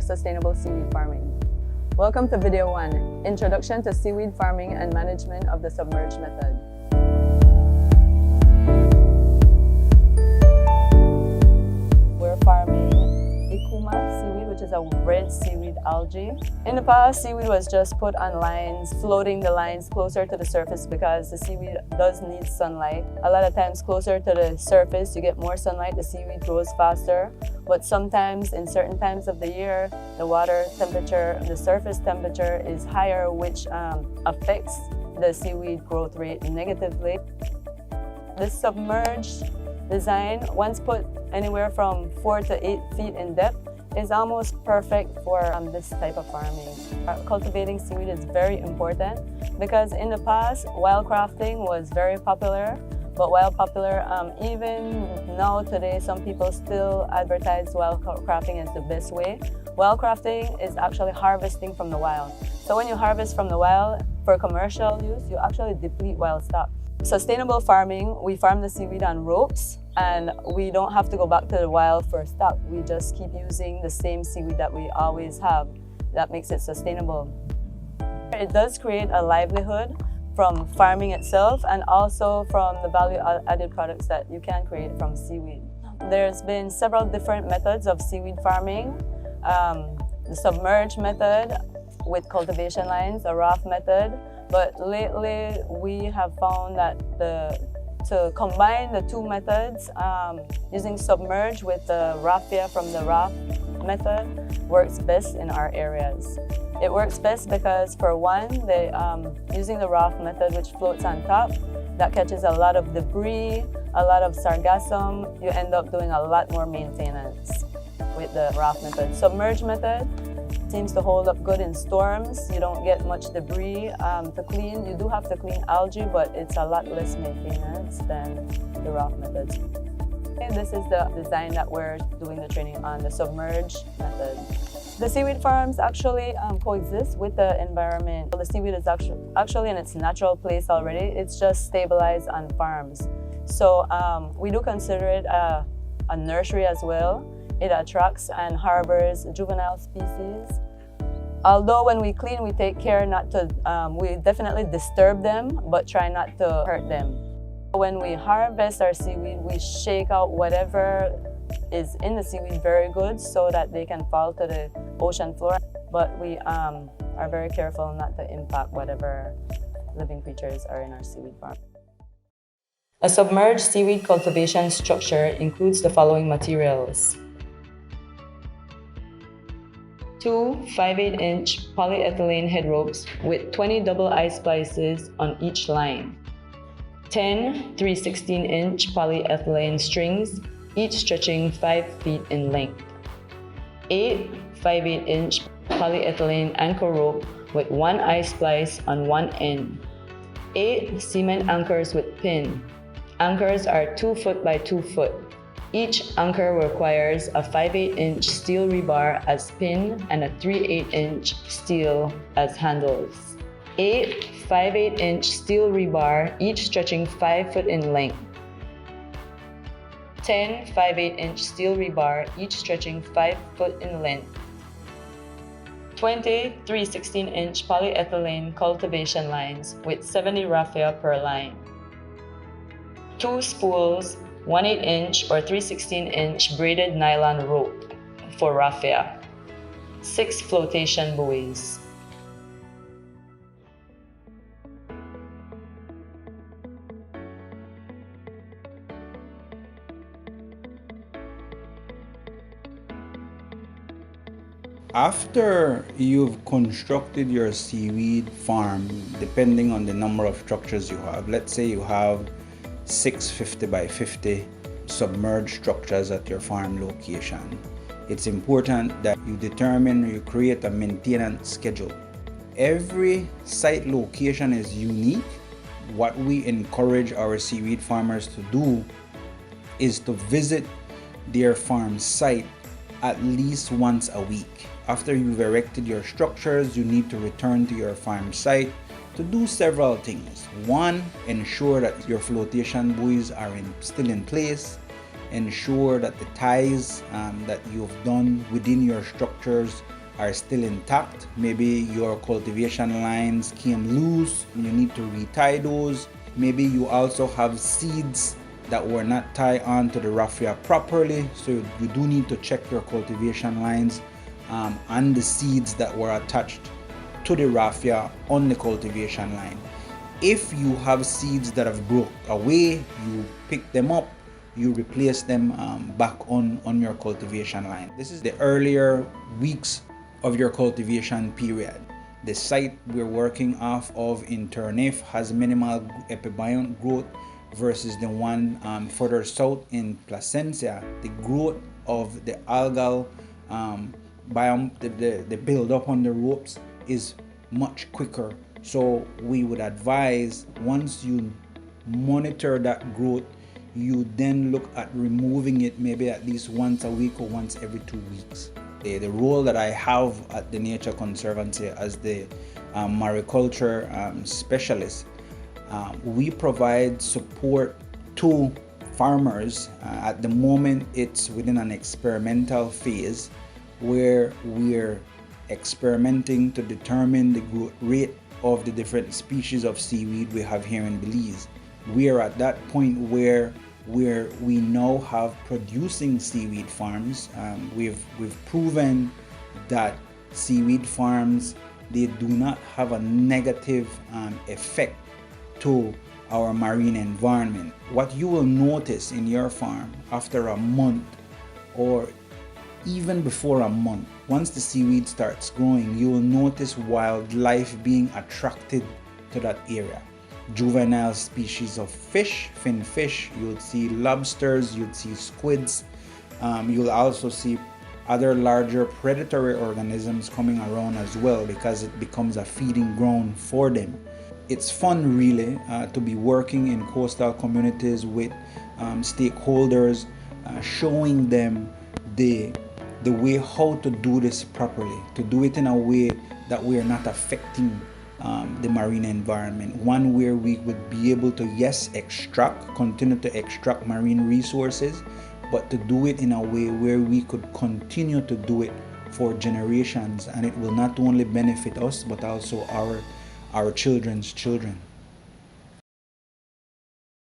for sustainable seaweed farming. Welcome to video 1, Introduction to Seaweed Farming and Management of the Submerged Method. We're farming seaweed, which is a red seaweed algae. In the past, seaweed was just put on lines, floating the lines closer to the surface because the seaweed does need sunlight. A lot of times closer to the surface, you get more sunlight, the seaweed grows faster. But sometimes, in certain times of the year, the water temperature, the surface temperature is higher, which affects the seaweed growth rate negatively. This submerged design, once put anywhere from 4 to 8 feet in depth, is almost perfect for this type of farming. Cultivating seaweed is very important because in the past, wild crafting was very popular. But while popular, even now today, some people still advertise wild crafting as the best way. Wild crafting is actually harvesting from the wild. So when you harvest from the wild for commercial use, you actually deplete wild stock. Sustainable farming, we farm the seaweed on ropes and we don't have to go back to the wild for stock. We just keep using the same seaweed that we always have. That makes it sustainable. It does create a livelihood from farming itself and also from the value-added products that you can create from seaweed. There's been several different methods of seaweed farming. The submerged method with cultivation lines, the raft method. But lately, we have found that to combine the two methods, using submerged with the raffia from the raft method works best in our areas. It works best because, for one, using the raft method, which floats on top, that catches a lot of debris, a lot of sargassum. You end up doing a lot more maintenance with the raft method. Submerged method seems to hold up good in storms. You don't get much debris to clean. You do have to clean algae, but it's a lot less maintenance than the raft methods. And this is the design that we're doing the training on, the submerged method. The seaweed farms actually coexist with the environment. The seaweed is actually in its natural place already. It's just stabilized on farms. So we do consider it a nursery as well. It attracts and harbors juvenile species. Although when we clean, we take care not to, we definitely disturb them, but try not to hurt them. When we harvest our seaweed, we shake out whatever is in the seaweed very good so that they can fall to the ocean floor. But we are very careful not to impact whatever living creatures are in our seaweed farm. A submerged seaweed cultivation structure includes the following materials: 2 5/8-inch polyethylene head ropes with 20 double eye splices on each line, 10 3/16-inch polyethylene strings, each stretching 5 feet in length, 8 5/8-inch polyethylene anchor rope with 1 eye splice on one end, 8 cement anchors with pin. Anchors are 2 foot by 2 foot. Each anchor requires a 5/8-inch steel rebar as pin and a 3/8-inch steel as handles. 8 5/8-inch steel rebar, each stretching 5 foot in length. 10 5/8-inch steel rebar, each stretching 5 foot in length. 20 3/16-inch polyethylene cultivation lines with 70 raffia per line. 2 spools, 1/8-inch or 3/16-inch braided nylon rope for raffia. 6 flotation buoys. After you've constructed your seaweed farm, depending on the number of structures you have, let's say you have 6 50 by 50 submerged structures at your farm location, it's important that you create a maintenance schedule. Every site location is unique. What we encourage our seaweed farmers to do is to visit their farm site at least once a week. After you've erected your structures, you need to return to your farm site to do several things. One, ensure that your flotation buoys are still in place. ensure that the ties that you've done within your structures are still intact. Maybe your cultivation lines came loose, you need to retie those. Maybe you also have seeds that were not tied onto the raffia properly, so you do need to check your cultivation lines and the seeds that were attached to the raffia on the cultivation line. If you have seeds that have broke away, you pick them up, you replace them back on your cultivation line. This is the earlier weeks of your cultivation period. The site we're working off of in Turnif has minimal epibiont growth versus the one further south in Placencia. The growth of the algal biome, the build up on the ropes is much quicker. So we would advise, once you monitor that growth, you then look at removing it maybe at least once a week or once every 2 weeks. The role that I have at the Nature Conservancy as the mariculture specialist, we provide support to farmers. At the moment, it's within an experimental phase where we're experimenting to determine the growth rate of the different species of seaweed we have here in Belize. We are at that point where we now have producing seaweed farms. We've proven that seaweed farms, they do not have a negative effect to our marine environment. What you will notice in your farm after a month or even before a month, once the seaweed starts growing, you will notice wildlife being attracted to that area. Juvenile species of fish, fin fish, you'll see lobsters, you'll see squids, you'll also see other larger predatory organisms coming around as well, because it becomes a feeding ground for them. It's fun really to be working in coastal communities with stakeholders, showing them the way how to do this properly, to do it in a way that we are not affecting the marine environment. One where we would be able to, yes, continue to extract marine resources, but to do it in a way where we could continue to do it for generations, and it will not only benefit us but also our children's children.